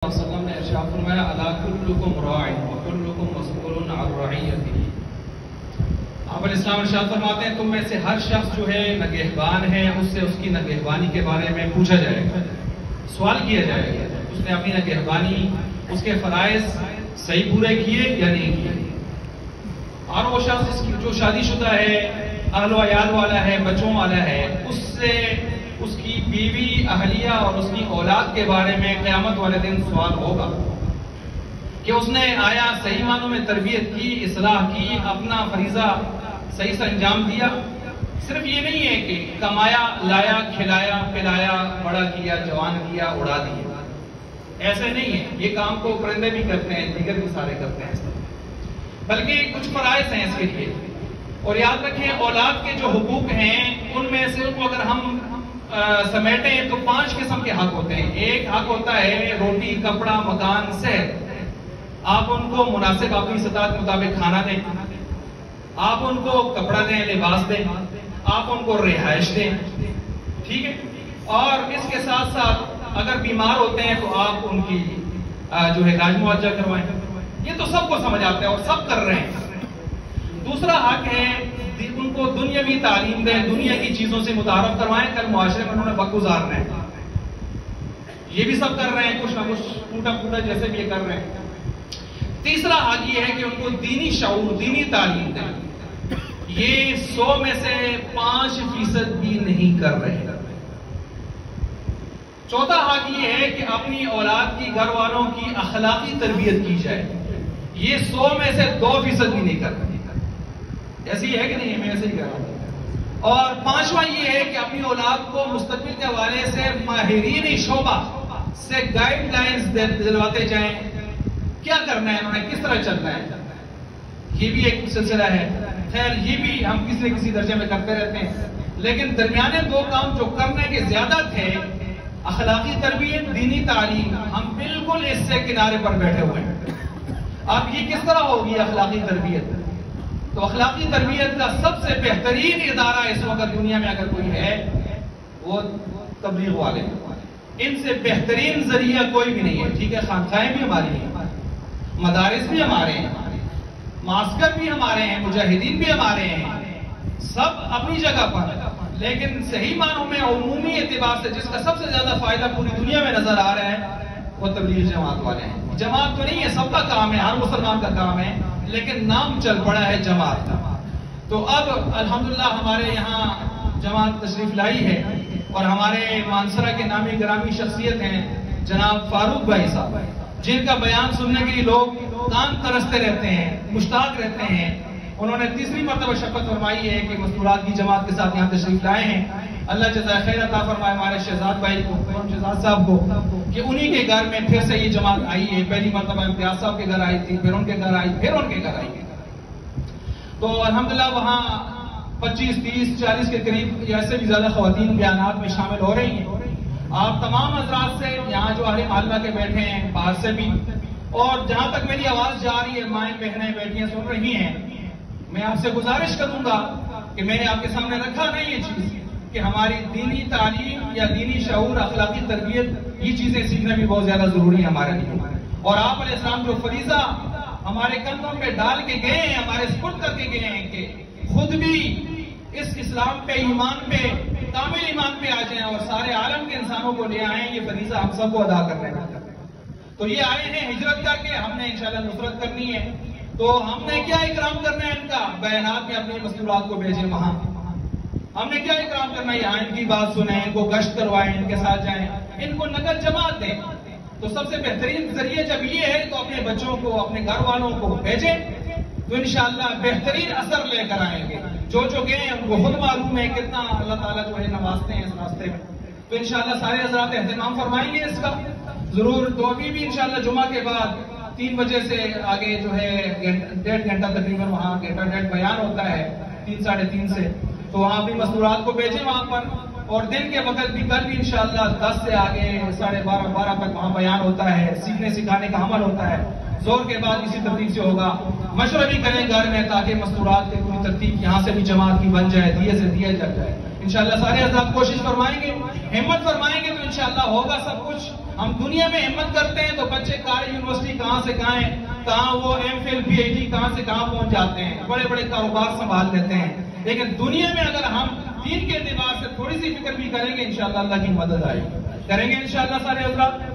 وسلم نے ارشاد فرمایا الا کلکم راع وکلکم مسئول عن رعیتہ۔ آپ علیہ السلام ارشاد فرماتے ہیں تم میں سے ہر شخص جو ہے نگہبان ہے، اس سے اس کی نگہبانی کے بارے میں پوچھا جائے گا، سوال کیا جائے گا اس نے اپنی نگہبانی، اس کے فرائض صحیح پورے کیے یا نہیں کیے۔ اور وہ شخص جو شادی شدہ ہے، اہل و عیال والا ہے، بچوں والا ہے، اس سے اس کی بیوی، اہلیہ اور اس کی اولاد کے بارے میں قیامت والے دن سوال ہوگا کہ اس نے آیا صحیح معنوں میں تربیت کی، اصلاح کی، اپنا فریضہ صحیح سے انجام دیا۔ صرف یہ نہیں ہے کہ کمایا، لایا، کھلایا، پلایا، بڑا کیا، جوان کیا، اڑا دیا، ایسے نہیں ہے۔ یہ کام کو پرندے بھی کرتے ہیں، دیگر بھی سارے کرتے ہیں، بلکہ کچھ فرائض ہیں اس کے لیے۔ اور یاد رکھیں اولاد کے جو حقوق ہیں ان میں سے ان کو اگر ہم سمیٹیں تو 5 قسم کے حق ہوتے ہیں۔ ایک حق ہوتا ہے روٹی، کپڑا، مکان، صحت۔ آپ ان کو مناسب اپنی استطاعت کے مطابق کھانا دیں، آپ ان کو کپڑا دیں، لباس دیں، آپ ان کو رہائش دیں، ٹھیک ہے۔ اور اس کے ساتھ ساتھ اگر بیمار ہوتے ہیں تو آپ ان کی جو ہے علاج معالجہ کروائیں۔ یہ تو سب کو سمجھ آتا ہے اور سب کر رہے ہیں۔ دوسرا حق ہے ان کو دنیاوی تعلیم دیں، دنیا کی چیزوں سے متعارف کروائیں، کل معاشرے میں انہوں نے وقت گزارنا ہے۔ یہ بھی سب کر رہے ہیں، کچھ نہ کچھ ٹوٹا پھوٹا جیسے بھی یہ کر رہے ہیں۔ تیسرا حق یہ ہے کہ ان کو دینی شعور، دینی تعلیم دیں۔ یہ 100 میں سے 5% بھی نہیں کر رہے۔ چوتھا حق یہ ہے کہ اپنی اولاد کی، گھر والوں کی اخلاقی تربیت کی جائے۔ یہ 100 میں سے 2% بھی نہیں کر رہے۔ ایسی ہے کہ نہیں؟ میں ایسے ہی کہہ رہا ہوں۔ اور 5واں یہ ہے کہ اپنی اولاد کو مستقبل کے حوالے سے ماہرین شعبہ سے گائیڈ لائنز دلواتے جائیں، کیا کرنا ہے انہوں نے، کس طرح چلنا ہے۔ یہ بھی ایک سلسلہ ہے۔ خیر یہ بھی ہم کسی نہ کسی درجے میں کرتے رہتے ہیں، لیکن درمیانے 2 کام جو کرنے کے زیادہ تھے، اخلاقی تربیت، دینی تعلیم، ہم بالکل اس سے کنارے پر بیٹھے ہوئے ہیں۔ اب یہ کس طرح ہوگی اخلاقی تربیت؟ تو اخلاقی تربیت کا سب سے بہترین ادارہ اس وقت دنیا میں اگر کوئی ہے وہ تبلیغ والے۔ ان سے بہترین ذریعہ کوئی بھی نہیں ہے، ٹھیک ہے۔ خانقاہیں بھی ہماری ہیں، مدارس بھی ہمارے ہیں، معسکر بھی ہمارے ہیں، مجاہدین بھی ہمارے ہیں، سب اپنی جگہ پر، لیکن صحیح معنوں میں عمومی اعتبار سے جس کا سب سے زیادہ فائدہ پوری دنیا میں نظر آ رہا ہے وہ تبلیغ جماعت والے ہیں۔ جماعت تو نہیں ہے، سب کا کام ہے، ہر مسلمان کا کام ہے، لیکن نام چل پڑا ہے جماعت کا۔ تو اب الحمدللہ ہمارے یہاں جماعت تشریف لائی ہے، اور ہمارے مانسرہ کے نامی گرامی شخصیت ہیں جناب فاروق بھائی صاحب، جن کا بیان سننے کے لیے لوگ کان ترستے رہتے ہیں، مشتاق رہتے ہیں۔ انہوں نے 3ری مرتبہ شفقت فرمائی ہے کہ مستورات کی جماعت کے ساتھ یہاں تشریف لائے ہیں۔ اللہ جزائے خیر عطا فرمائے ہمارے شہزاد بھائی کو، شہزاد صاحب کو، کہ انہی کے گھر میں پھر سے یہ جماعت آئی ہے۔ پہلی مرتبہ امتیاز صاحب کے گھر آئی تھی، پھر ان کے گھر آئی، پھر ان کے گھر آئی۔ تو الحمدللہ وہاں 25، 30، 40 کے قریب یا سے بھی زیادہ خواتین بیانات میں شامل ہو رہی ہیں۔ آپ تمام حضرات سے، یہاں جو اہل محلہ کے بیٹھے ہیں، باہر سے بھی، اور جہاں تک میری آواز جا رہی ہے، مائیں، بہنیں، بیٹیاں سن رہی ہیں، میں آپ سے گزارش کروں گا کہ میں نے آپ کے سامنے رکھا نہیں یہ چیز کہ ہماری دینی تعلیم یا دینی شعور، اخلاقی تربیت، یہ چیزیں سیکھنا بھی بہت زیادہ ضروری ہے ہمارے لیے۔ اور آپ علیہ السلام جو فریضہ ہمارے کندھوں پہ ڈال کے گئے ہیں، ہمارے سپرد کر کے گئے ہیں کہ خود بھی اس اسلام پہ، ایمان پہ، کامل ایمان پہ آ جائیں اور سارے عالم کے انسانوں کو لے آئیں، یہ فریضہ ہم سب کو ادا کرنے کا۔ تو یہ آئے ہیں ہجرت کر کے، ہم نے انشاءاللہ نصرت کرنی ہے، تو ہم نے کیا اکرام کرنا ہے ان کا؟ بیانات میں اپنی مستورات کو بھیجیں وہاں۔ ہم نے کیا اکرام کرنا ہے؟ یہاں ان کی بات سنیں، ان کو گشت کروائیں، ان کے ساتھ جائیں، ان کو نقد جماعت دیں۔ تو سب سے بہترین ذریعہ جب یہ ہے تو اپنے بچوں کو، اپنے گھر والوں کو بھیجیں، تو انشاءاللہ بہترین اثر لے کر آئیں گے۔ جو گئے ہیں ان کو خود معلوم ہے کتنا اللہ تعالیٰ جو ہے نوازتے ہیں اس راستے میں۔ تو انشاءاللہ سارے حضرات اہتمام فرمائیں گے اس کا ضرور۔ تو ابھی بھی انشاءاللہ جمعہ کے بعد 3 بجے سے آگے جو ہے 1.5 گھنٹہ تقریباً وہاں 1.5 گھنٹہ بیان ہوتا ہے، 3، 3:30 سے، تو وہاں بھی مستورات کو بھیجیں وہاں پر۔ اور دن کے وقت بھی کل بھی انشاءاللہ 10 سے آگے 12:30 12 تک وہاں بیان ہوتا ہے، سیکھنے سکھانے کا عمل ہوتا ہے۔ زور کے بعد اسی ترتیب سے ہوگا۔ مشورہ بھی کریں گھر میں تاکہ مستورات کی پوری ترتیب یہاں سے بھی جماعت کی بن جائے، دیے سے دیا جائے۔ انشاءاللہ سارے حضرات کوشش فرمائیں گے، ہمت فرمائیں گے تو انشاءاللہ ہوگا سب کچھ۔ ہم دنیا میں ہمت کرتے ہیں تو بچے کاری یونیورسٹی کہاں سے کہاں ہیں، کہاں وہ M Phil P H D کہاں سے کہاں پہنچ جاتے ہیں، بڑے بڑے کاروبار سنبھال لیتے ہیں. لیکن دنیا میں اگر ہم دین کے اعتبار سے تھوڑی سی فکر بھی کریں گے انشاءاللہ اللہ کی مدد آئے گی. کریں گے انشاءاللہ سارے حضرات.